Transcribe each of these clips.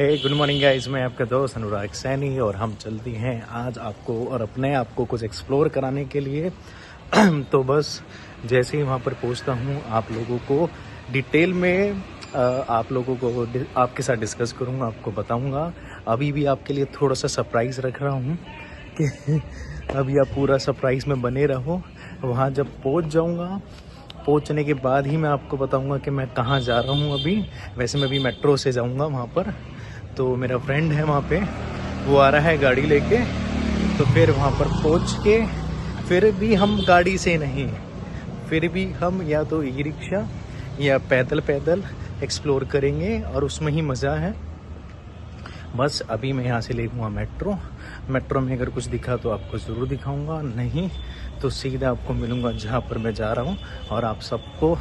हे good morning guys, मैं आपका दोस्त अनुराग सैनी और हम चलती हैं आज आपको और अपने आप को कुछ एक्सप्लोर कराने के लिए। तो बस जैसे ही वहाँ पर पहुँचता हूँ आप लोगों को डिटेल में आप लोगों को आपके साथ डिस्कस करूँगा, आपको बताऊँगा। अभी भी आपके लिए थोड़ा सा सरप्राइज़ रख रहा हूँ कि अभी आप पूरा सरप्राइज़ में बने रहो। वहाँ जब पहुँच जाऊँगा, पहुँचने के बाद ही मैं आपको बताऊंगा कि मैं कहाँ जा रहा हूँ। अभी वैसे मैं अभी मेट्रो से जाऊँगा वहाँ पर, तो मेरा फ्रेंड है वहाँ पे, वो आ रहा है गाड़ी लेके। तो फिर वहाँ पर पहुँच के फिर भी हम गाड़ी से नहीं, फिर भी हम या तो ई रिक्शा या पैदल पैदल एक्सप्लोर करेंगे और उसमें ही मज़ा है। बस अभी मैं यहाँ से ले लूँगा मेट्रो में अगर कुछ दिखा तो आपको ज़रूर दिखाऊंगा, नहीं तो सीधा आपको मिलूँगा जहाँ पर मैं जा रहा हूँ और आप सबको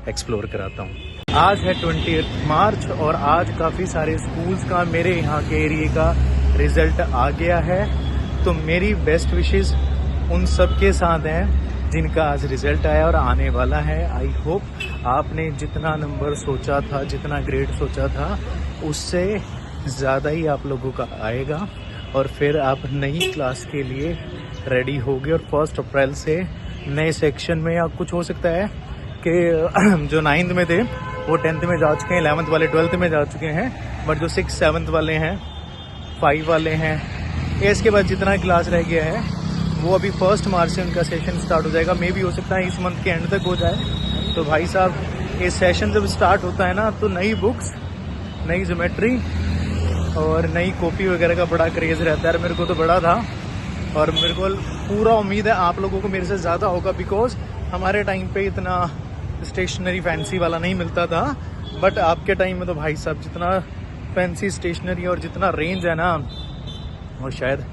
एक्सप्लोर कराता हूँ। आज है 20 मार्च और आज काफ़ी सारे स्कूल्स का मेरे यहाँ के एरिए का रिज़ल्ट आ गया है। तो मेरी बेस्ट विशेस उन सब के साथ हैं जिनका आज रिज़ल्ट आया और आने वाला है। आई होप आपने जितना नंबर सोचा था, जितना ग्रेड सोचा था, उससे ज़्यादा ही आप लोगों का आएगा और फिर आप नई क्लास के लिए रेडी होगे। और 1 अप्रैल से नए सेक्शन में या कुछ हो सकता है कि जो 9th में थे वो 10th में जा चुके हैं, 11th वाले 12th में जा चुके हैं, बट जो 6th 7th वाले हैं, 5 वाले हैं, इसके बाद जितना क्लास रह गया है वो अभी 1 मार्च से उनका सेशन स्टार्ट हो जाएगा। मे भी हो सकता है इस मंथ के एंड तक हो जाए। तो भाई साहब, ये सेशन जब स्टार्ट होता है ना तो नई बुक्स, नई ज्योमेट्री और नई कॉपी वगैरह का बड़ा क्रेज़ रहता है। मेरे को तो बड़ा था और मेरे को पूरा उम्मीद है आप लोगों को मेरे से ज़्यादा होगा, बिकॉज हमारे टाइम पे इतना स्टेशनरी फैंसी वाला नहीं मिलता था। बट आपके टाइम में तो भाई साहब जितना फैंसी स्टेशनरी और जितना रेंज है ना, वो शायद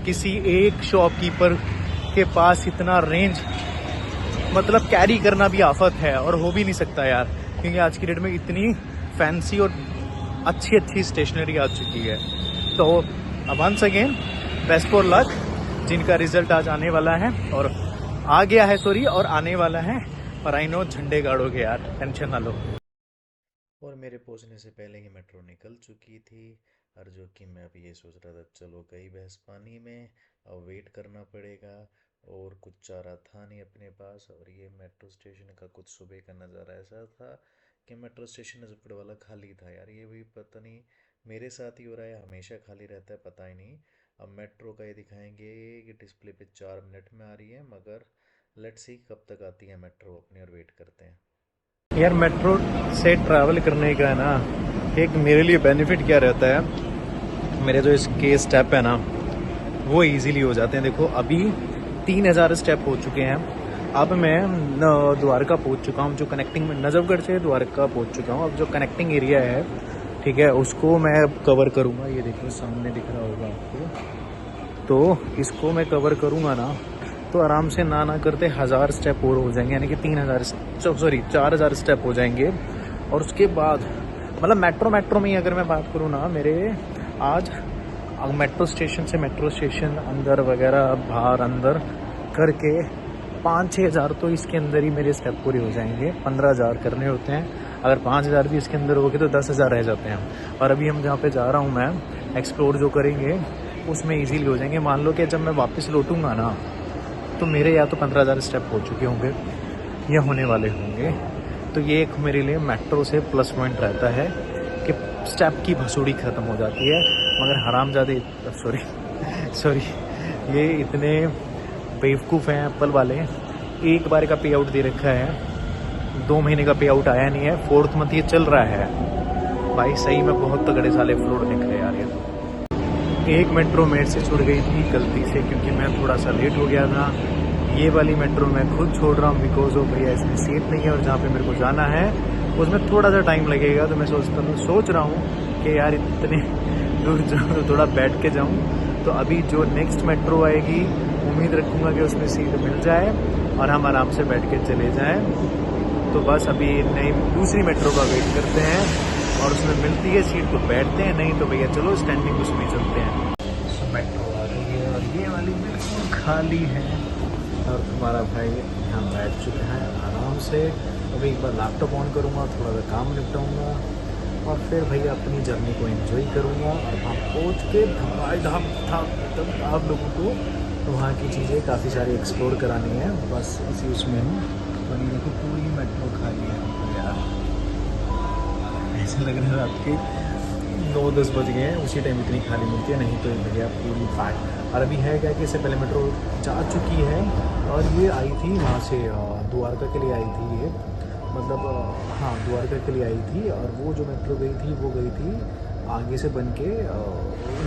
किसी एक शॉपकीपर के पास इतना रेंज मतलब कैरी करना भी आफत है और हो भी नहीं सकता यार, क्योंकि आज की डेट में इतनी फैंसी और अच्छी स्टेशनरी आ चुकी है। तो once again best for luck जिनका रिजल्ट आज आने वाला है और आ गया है, सॉरी, और आने वाला है। और आई नो झंडे गाड़ोगे यार, टेंशन ना लो। और मेरे पहुंचने से पहले ही मेट्रो निकल चुकी थी और जो कि मैं अभी ये सोच रहा था चलो गई भैंस पानी में, अब वेट करना पड़ेगा और कुछ चारा था नहीं अपने पास। और ये मेट्रो स्टेशन का कुछ सुबह का नज़ारा ऐसा था कि मेट्रो स्टेशन नजफगढ़ वाला खाली था यार। ये भी पता नहीं मेरे साथ ही हो रहा है, हमेशा खाली रहता है, पता ही नहीं। अब मेट्रो का ये दिखाएंगे कि डिस्प्ले पे 4 मिनट में आ रही है, मगर लेट्स सी कब तक आती है मेट्रो अपनी, और वेट करते हैं। यार मेट्रो से ट्रैवल करने का है ना, एक मेरे लिए बेनिफिट क्या रहता है, मेरे जो इसके स्टेप है ना वो इजीली हो जाते हैं। देखो अभी 3000 स्टेप हो चुके हैं। अब मैं द्वारका पहुंच चुका हूँ, जो कनेक्टिंग में नजफगढ़ से द्वारका पहुंच चुका हूँ। अब जो कनेक्टिंग एरिया है, ठीक है, उसको मैं कवर करूँगा। ये देखो सामने दिख रहा होगा आपको, तो इसको मैं कवर करूँगा ना तो आराम से ना करते 1000 स्टेप और हो जाएंगे, यानी कि 4000 स्टेप हो जाएंगे। और उसके बाद मतलब मेट्रो में ही अगर मैं बात करूँ ना, मेरे आज मेट्रो स्टेशन से मेट्रो स्टेशन अंदर वगैरह बाहर अंदर करके 5-6 हज़ार तो इसके अंदर ही मेरे स्टेप पूरे हो जाएंगे। 15,000 करने होते हैं, अगर 5,000 भी इसके अंदर हो गए तो 10,000 रह जाते हैं। और अभी हम जहाँ पे जा रहा हूँ मैं एक्सप्लोर जो करेंगे उसमें इजीली हो जाएंगे। मान लो कि जब मैं वापस लौटूंगा ना तो मेरे या तो 15,000 स्टेप हो चुके होंगे या होने वाले होंगे। तो ये एक मेरे लिए मेट्रो से प्लस पॉइंट रहता है कि स्टेप की भसूड़ी ख़त्म हो जाती है। मगर हरामजादे, सॉरी, ये इतने बेवकूफ़ हैं एप्पल वाले, एक बार का पे आउट दे रखा है, 2 महीने का पे आउट आया नहीं है, 4th मंथ ये चल रहा है। भाई सही में बहुत तगड़े साले फ्लोट निकले यार। ये एक मेट्रो मेरे से छूट गई थी गलती से, क्योंकि मैं थोड़ा सा लेट हो गया था। ये वाली मेट्रो मैं खुद छोड़ रहा हूँ बिकॉज ऑफ भैया इसमें सीट नहीं है और जहाँ पे मेरे को जाना है उसमें थोड़ा सा टाइम लगेगा। तो मैं सोच रहा हूँ कि यार इतने दूर जाऊँ तो थोड़ा बैठ के जाऊँ। तो अभी जो नेक्स्ट मेट्रो आएगी उम्मीद रखूँगा कि उसमें सीट मिल जाए और हम आराम से बैठ के चले जाएँ। तो बस अभी नई दूसरी मेट्रो का वेट करते हैं और उसमें मिलती है सीट तो बैठते हैं, नहीं तो भैया चलो स्टैंडिंग उसमें चलते हैं। मेट्रो आ रही है और ये वाली बिल्कुल खाली है और तुम्हारा भाई यहाँ बैठ चुका है आराम से। अभी एक बार लैपटॉप ऑन करूँगा, थोड़ा सा काम निपटाऊँगा और फिर भैया अपनी जर्नी को एंजॉय करूँगा और वहाँ पहुँच के धमाधम आप लोगों को वहाँ की चीज़ें काफ़ी सारी एक्सप्लोर करानी है। बस इसी उसमें हूँ। और ये देखो पूरी मेट्रो खाली है यार, ऐसे लग रहा है रात के 9-10 बज गए हैं, उसी टाइम इतनी खाली मिलती है, नहीं तो भैया पूरी पैक। और अभी है क्या कि इससे पहले मेट्रो जा चुकी है और ये आई थी वहाँ से द्वारका के लिए आई थी ये, मतलब हाँ द्वारका के लिए आई थी। और वो जो मेट्रो गई थी वो गई थी आगे से बन के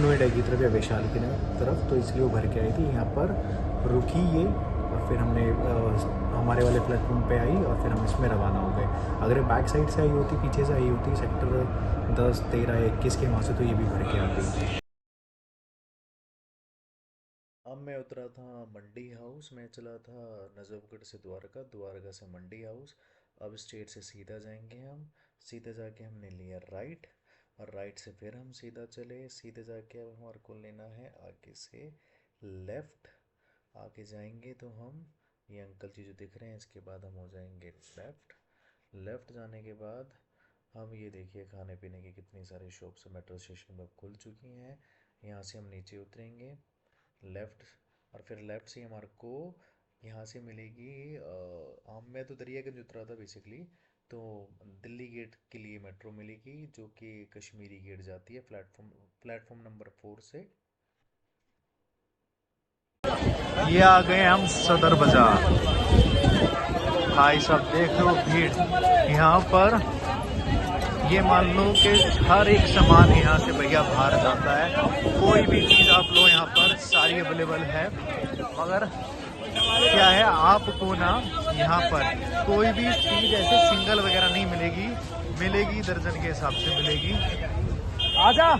नोएडा की तरफ या वैशाली की तरफ, तो इसलिए वो भर के आई थी। यहाँ पर रुकी ये और फिर हमने हमारे वाले प्लेटफॉर्म पे आई और फिर हम इसमें रवाना हो गए। अगर बैक साइड से आई होती, पीछे से आई होती सेक्टर 10, 13, 21 के वहाँ से, तो ये भी भर के आती। अब मैं उतरा था मंडी हाउस, मैं चला था नजफगढ़ से द्वारका, द्वारका से मंडी हाउस। अब स्ट्रेट से सीधा जाएंगे हम, सीधे जाके हमने लिया राइट और राइट से फिर हम सीधा चले, सीधे जाके अब हमारे को लेना है आगे से लेफ़्ट। आगे जाएंगे तो हम ये अंकल जी जो दिख रहे हैं, इसके बाद हम हो जाएंगे लेफ़्ट। लेफ़्ट जाने के बाद हम ये देखिए खाने पीने की कितनी सारी शॉप्स मेट्रो स्टेशन पर खुल चुकी हैं। यहाँ से हम नीचे उतरेंगे लेफ़्ट और फिर लेफ़्ट से हमारे को यहाँ से मिलेगी मैं तो दरियागंज उतरा था बेसिकली, तो दिल्ली गेट के लिए मेट्रो मिलेगी जो कि कश्मीरी गेट जाती है प्लेटफॉर्म नंबर 4 से। ये आ गए हम सदर बाजार। भाई साहब देख लो भीड़ यहाँ पर, ये मान लो कि हर एक सामान यहाँ से भैया बाहर जाता है। कोई भी चीज़ आप लो यहाँ पर सारी अवेलेबल है, मगर क्या है आपको ना यहाँ पर कोई भी चीज़ ऐसे सिंगल वगैरह नहीं मिलेगी, मिलेगी दर्जन के हिसाब से मिलेगी। आजा,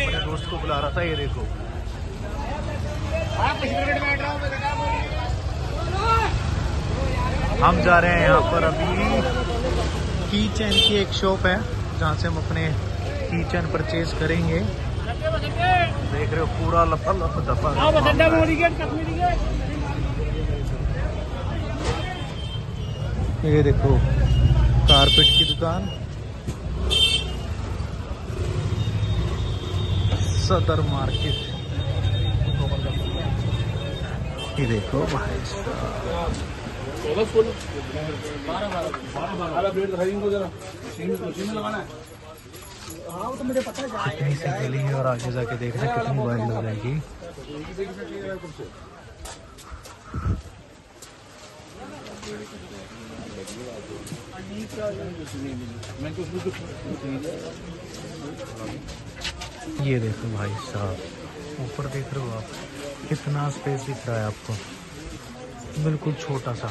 मेरे दोस्त को बुला रहा था, ये देखो हम जा रहे हैं यहाँ पर अभी की चैन की एक शॉप है जहाँ से हम अपने की चैन परचेज करेंगे। देख रहे हो पूरा लफा दफा। ये देखो कारपेट की दुकान, सदर मार्केट। ये देखो भाई कितनी सी गली है और आगे जाके देखना कितनी वाइल्ड हो जाएगी। ये देखो भाई साहब, ऊपर देख रहे हो आप कितना स्पेस दिख रहा है आपको, बिल्कुल छोटा सा।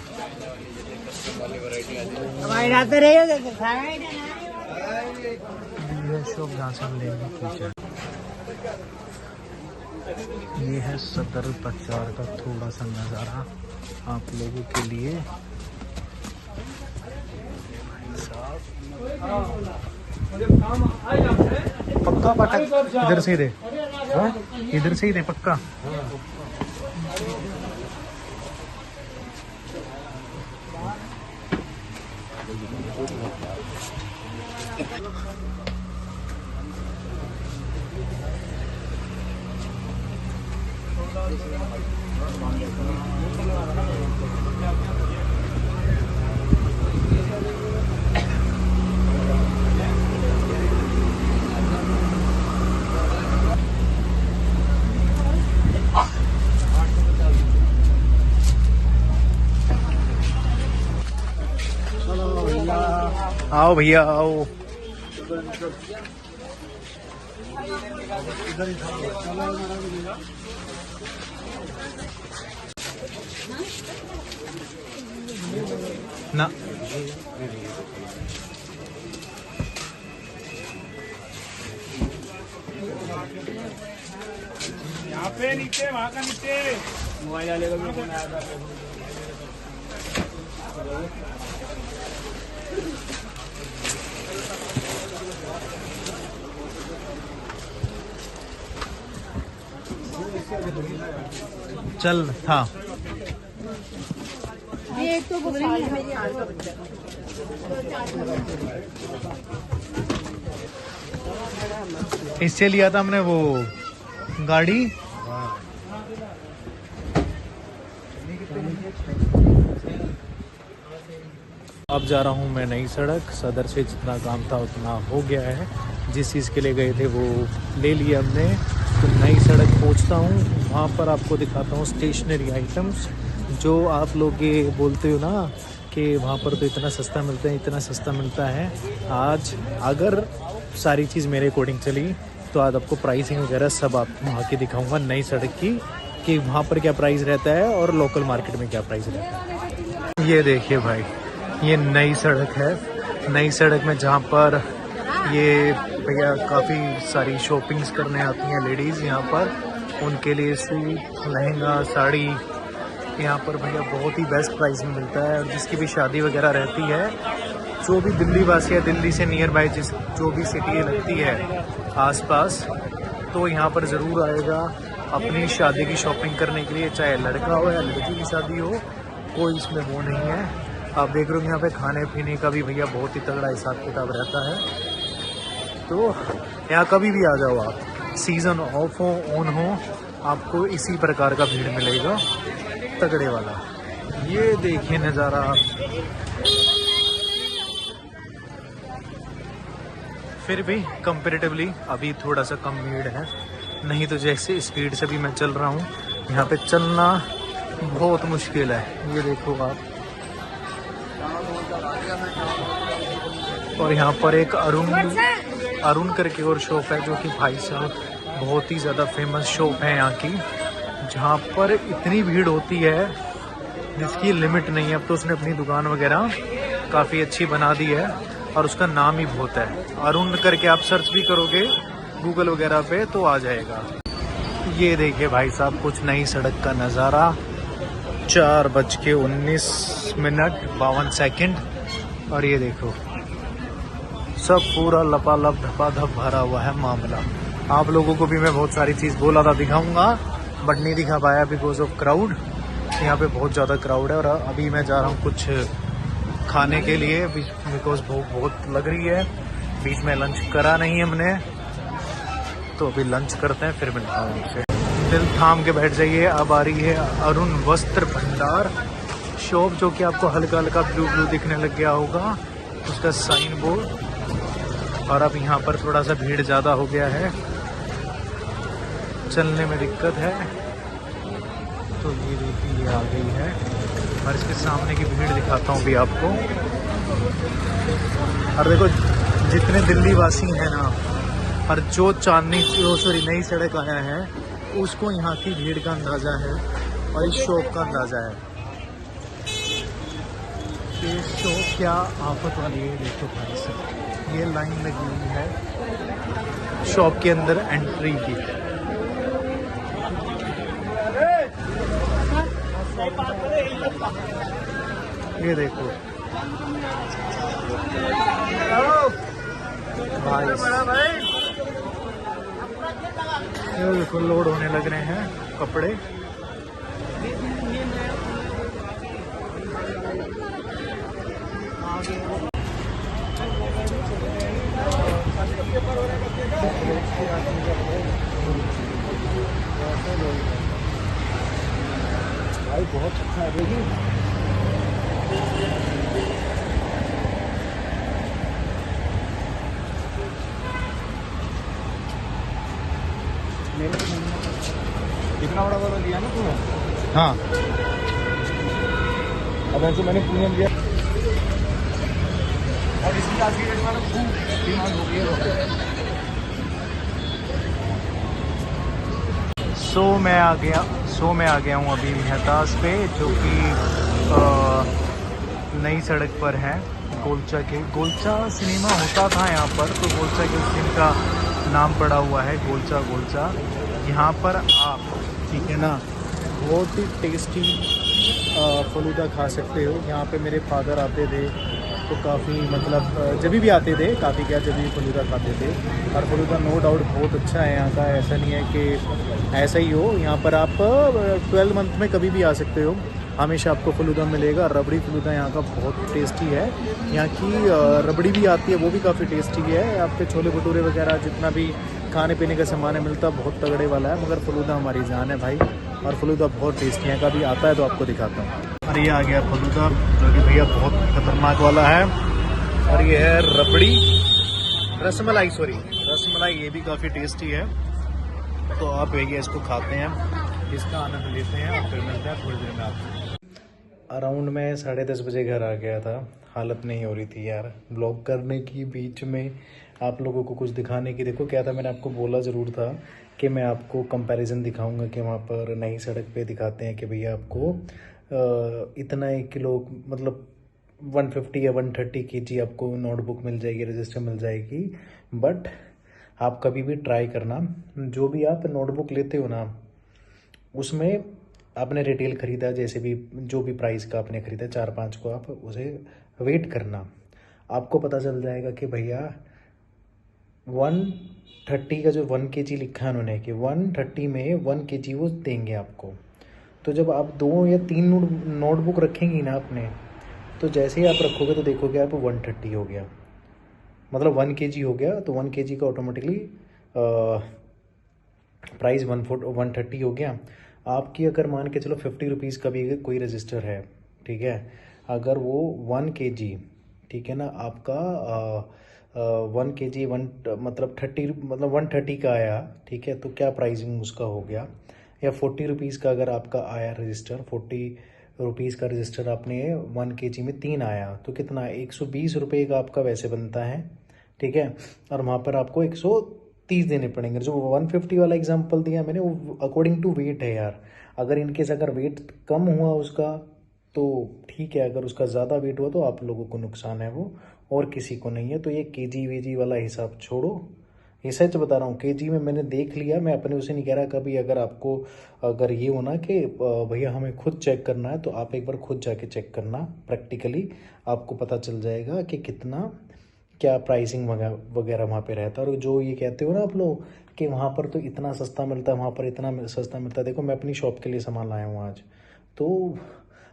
शॉप जहाँ से हम लेंगे पीछे। ये है सदर बाजार का थोड़ा सा नज़ारा आप लोगों के लिए। पक्का पटक इधर से दे, इधर से ही दे पक्का। आओ भैया आओ। ना यहाँ पे नीचे, वहाँ का नीचे मोबाइल वाले का भी फोन आया था। चल था ये तो इससे लिया था हमने वो गाड़ी। अब जा रहा हूँ मैं नई सड़क। सदर से जितना काम था उतना हो गया है। जिस चीज़ के लिए गए थे वो ले लिया हमने। तो नई सड़क पहुँचता हूँ, वहाँ पर आपको दिखाता हूँ स्टेशनरी आइटम्स। जो आप लोग ये बोलते हो ना कि वहाँ पर तो इतना सस्ता मिलता है, इतना सस्ता मिलता है। आज अगर सारी चीज़ मेरे अकॉर्डिंग चली तो आज आपको प्राइसिंग वगैरह सब आपको वहाँ की दिखाऊंगा नई सड़क की, कि वहाँ पर क्या प्राइस रहता है और लोकल मार्केट में क्या प्राइस रहता है। ये देखिए भाई, ये नई सड़क है। नई सड़क में जहाँ पर ये भैया काफ़ी सारी शॉपिंग्स करने आती हैं लेडीज़, यहाँ पर उनके लिए सूट, लहंगा, साड़ी यहाँ पर भैया बहुत ही बेस्ट प्राइस में मिलता है। और जिसकी भी शादी वगैरह रहती है, जो भी दिल्ली वासी है, दिल्ली से नियर बाय जो भी सिटी लगती है आसपास, तो यहाँ पर ज़रूर आएगा अपनी शादी की शॉपिंग करने के लिए। चाहे लड़का हो या लड़की की शादी हो, कोई इसमें वो नहीं है। आप देख रहे हो यहाँ पे खाने पीने का भी भैया बहुत ही तगड़ा हिसाब किताब रहता है। तो यहाँ कभी भी आ जाओ आप, सीज़न ऑफ हो ऑन हो, आपको इसी प्रकार का भीड़ मिलेगा तगड़े वाला। ये देखिए नज़ारा आप। फिर भी कंपैरेटिवली अभी थोड़ा सा कम भीड़ है, नहीं तो जैसे स्पीड से भी मैं चल रहा हूँ, यहाँ पे चलना बहुत मुश्किल है। ये देखो आप। और यहाँ पर एक अरुण करके और शॉप है, जो कि भाई साहब बहुत ही ज़्यादा फेमस शॉप है यहाँ की, जहाँ पर इतनी भीड़ होती है जिसकी लिमिट नहीं है। अब तो उसने अपनी दुकान वगैरह काफ़ी अच्छी बना दी है और उसका नाम ही बहुत है। अरुण करके आप सर्च भी करोगे गूगल वगैरह पे तो आ जाएगा। ये देखिए भाई साहब, कुछ नई सड़क का नज़ारा। 4:19 और ये देखो सब पूरा लपालप धपाधप भरा हुआ है मामला। आप लोगों को भी मैं बहुत सारी चीज़ बोला था दिखाऊंगा, बट नहीं दिखा पाया बिकॉज ऑफ क्राउड। यहाँ पे बहुत ज़्यादा क्राउड है। और अभी मैं जा रहा हूँ कुछ खाने के लिए, बिकॉज भूख बहुत लग रही है। बीच में लंच करा नहीं हमने, तो अभी लंच करते हैं, फिर मिलता हूँ उनसे। दिल थाम के बैठ जाइए। अब आ रही है अरुण वस्त्र भंडार शॉप, जो कि आपको हल्का हल्का ब्लू ब्लू दिखने लग गया होगा, उसका साइन बोर्ड। और अब यहाँ पर थोड़ा सा भीड़ ज़्यादा हो गया है, चलने में दिक्कत है। तो ये देखिए ये आ गई है, और इसके सामने की भीड़ दिखाता हूँ भी आपको। और देखो जितने दिल्ली वासी हैं ना, और जो नई सड़क आया है, उसको यहाँ की भीड़ का अंदाज़ा है और इस शॉप का अंदाज़ा है। ये शॉप क्या आफत वाली है। देखो भाई साहब, ये लाइन लगी हुई है शॉप के अंदर एंट्री की। ये देखो भाई, ये देखो लोड होने लग रहे हैं कपड़े। भाई बहुत अच्छा है। कितना बड़ा वाला लिया ना तूने? हाँ, अब ऐसे मैंने प्रीमियम लिया। अब इसकी आज की डेट में खूब डिमांड हो गई है। सो मैं आ गया हूँ अभी मेहताज पे, जो कि नई सड़क पर है। गोलचा सिनेमा होता था यहाँ पर, तो गोलचा के उस दिन का नाम पड़ा हुआ है गोलचा। यहाँ पर आप, ठीक है ना, बहुत ही टेस्टी फलूदा खा सकते हो। यहाँ पे मेरे फादर आते थे तो काफ़ी, मतलब जब भी आते थे, काफ़ी क्या जब भी फलूदा खाते थे। और फलूदा नो डाउट बहुत अच्छा है यहाँ का, ऐसा नहीं है कि ऐसा ही हो। यहाँ पर आप 12 मंथ में कभी भी आ सकते हो। हमेशा आपको फलूदा मिलेगा। रबड़ी फलूदा यहाँ का बहुत टेस्टी है। यहाँ की रबड़ी भी आती है, वो भी काफ़ी टेस्टी है। यहाँ पे छोले भटूरे वगैरह जितना भी खाने पीने का सामान है मिलता बहुत तगड़े वाला है, मगर फलूदा हमारी जान है भाई। और फलूदा बहुत टेस्टी है, कभी आता है तो आपको दिखाता हूँ। और ये आ गया फलूदा जो कि भैया बहुत खतरनाक वाला है। और ये है रबड़ी, रसमलाई, सॉरी रसमलाई, ये भी काफ़ी टेस्टी है। तो आप भैया इसको खाते हैं, इसका आनंद लेते हैं और फिर मिलते हैं थोड़ी देर में आपको। अराउंड में 10:30 बजे घर आ गया था। हालत नहीं हो रही थी यार ब्लॉग करने की, बीच में आप लोगों को कुछ दिखाने की। देखो क्या था, मैंने आपको बोला ज़रूर था कि मैं आपको कंपैरिजन दिखाऊंगा कि वहाँ पर नई सड़क पे दिखाते हैं कि भैया आपको इतना 1 किलो मतलब 150 या 130 kg आपको नोटबुक मिल जाएगी, रजिस्टर मिल जाएगी। बट आप कभी भी ट्राई करना, जो भी आप नोटबुक लेते हो ना, उसमें आपने रिटेल ख़रीदा, जैसे भी जो भी प्राइस का आपने ख़रीदा 4-5 को, आप उसे वेट करना, आपको पता चल जाएगा कि भैया 130 का जो 1 kg लिखा है उन्होंने कि 130 में 1 kg वो देंगे आपको। तो जब आप 2 या 3 नोटबुक रखेंगी ना आपने, तो जैसे ही आप रखोगे तो देखोगे आप 130 हो गया, मतलब 1 kg हो गया। तो 1 kg का ऑटोमेटिकली प्राइस 130 हो गया। आपकी अगर मान के चलो 50 रुपीज़ का भी कोई रजिस्टर है, ठीक है, अगर वो 1 kg, ठीक है ना, आपका 1 kg मतलब 130 का आया, ठीक है, तो क्या प्राइसिंग उसका हो गया। या 40 रुपीज़ का अगर आपका आया रजिस्टर, 40 रुपीज़ का रजिस्टर आपने 1 kg में 3 आया, तो कितना 120 रुपये का आपका वैसे बनता है, ठीक है। और वहाँ पर आपको 130 देने पड़ेंगे। जो 150 वाला एग्जांपल दिया मैंने वो अकॉर्डिंग टू वेट है यार। अगर इनकेस अगर वेट कम हुआ उसका तो ठीक है, अगर उसका ज़्यादा वेट हुआ तो आप लोगों को नुकसान है वो, और किसी को नहीं है। तो ये केजी वेजी वाला हिसाब छोड़ो, ये सच बता रहा हूँ। केजी में मैंने देख लिया, मैं अपने उसे नहीं कह रहा। कभी अगर आपको अगर ये होना कि भैया हमें खुद चेक करना है, तो आप एक बार खुद जाके चेक करना, प्रैक्टिकली आपको पता चल जाएगा कि कितना क्या प्राइसिंग वगैरह वहाँ पे रहता है। और जो ये कहते हो ना आप लोग कि वहाँ पर तो इतना सस्ता मिलता है, वहाँ पर इतना सस्ता मिलता है, देखो मैं अपनी शॉप के लिए सामान लाया हूँ आज, तो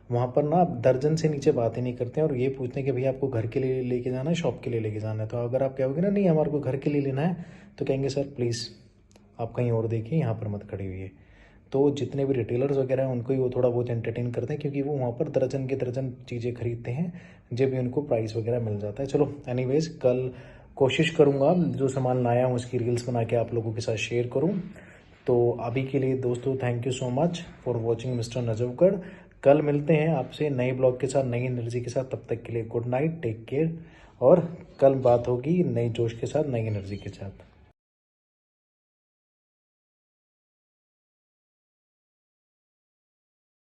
वहाँ पर ना दर्जन से नीचे बात ही नहीं करते हैं। और ये पूछते हैं कि भैया आपको घर के लिए लेके जाना है, शॉप के लिए लेके जाना है। तो अगर आप कहोगे ना नहीं हमारे को घर के लिए लेना है, तो कहेंगे सर प्लीज़ आप कहीं और देखिए, यहाँ पर मत खड़ी हुई है। तो जितने भी रिटेलर्स वगैरह हैं उनको ही वो थोड़ा बहुत एंटरटेन करते हैं, क्योंकि वो वहाँ पर दर्जन के दर्जन चीज़ें खरीदते हैं, जब भी उनको प्राइस वगैरह मिल जाता है। चलो एनीवेज, कल कोशिश करूँगा जो सामान लाया हूँ उसकी रील्स बना के आप लोगों के साथ शेयर करूँ। तो अभी के लिए दोस्तों thank you so much for watching mister Najafgarh. कल मिलते हैं आपसे नए ब्लॉग के साथ, नई एनर्जी के साथ। तब तक के लिए गुड नाइट, टेक केयर। और कल बात होगी नई जोश के साथ, नई एनर्जी के साथ।